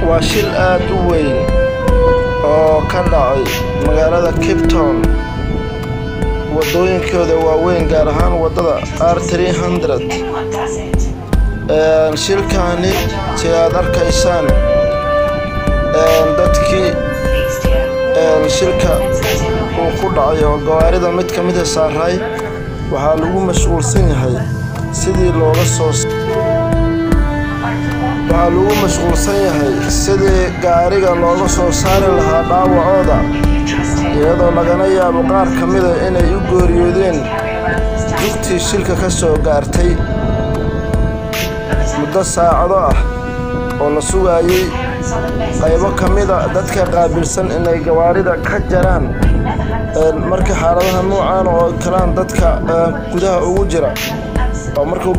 waa shil aad u weyn oo ka dhacay magaalada Cape Town wadooyinkooda waaweyn gaar ahaan wadada R300 shilkaani si aad arkaysaan dadkii shilka uu ku dhacay oo gawaarida mid ka mid ah saaray waxaa lagu mashquulsan yahay sidii looga soo gaariga looga soo saari lahaa dhaawacooda iyadoo lagana yaabo qaar ka mid ah inay u geeriyoodeen jugtii shilka ka soo gaartay muddo saacado ah oo la sugayay qaybo ka mid ah dadka qaabilsan inay gawaarida ka jaraan markii xaaladaha noocaan oo kalaan dadka gudaha ugu jira oo markuu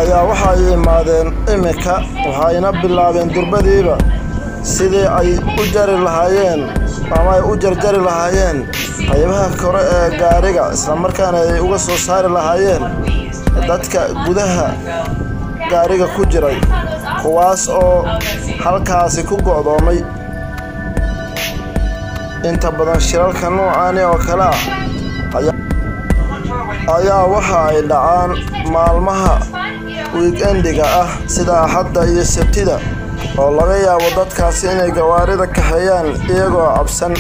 ayaa waxay imaadeen imika waxayna bilaabeen durbadiiba sidii ay u jari lahaayeen ama ay u jarjari lahaayeen qaybaha kore ee gaariga isla markaana ay uga soo saari lahaayeen dadka gudaha gaariga ku jiray kuwaas oo halkaasi ku go'doomay inta badan shilalka noocaan oo kala ayaa waxa ay dhacaan maalmaha weekendiga ah sida Axadda iyo Sabtida oo laga yaabo dadkaasi inay gawaarida kaxeeyaan iyagoo cabsan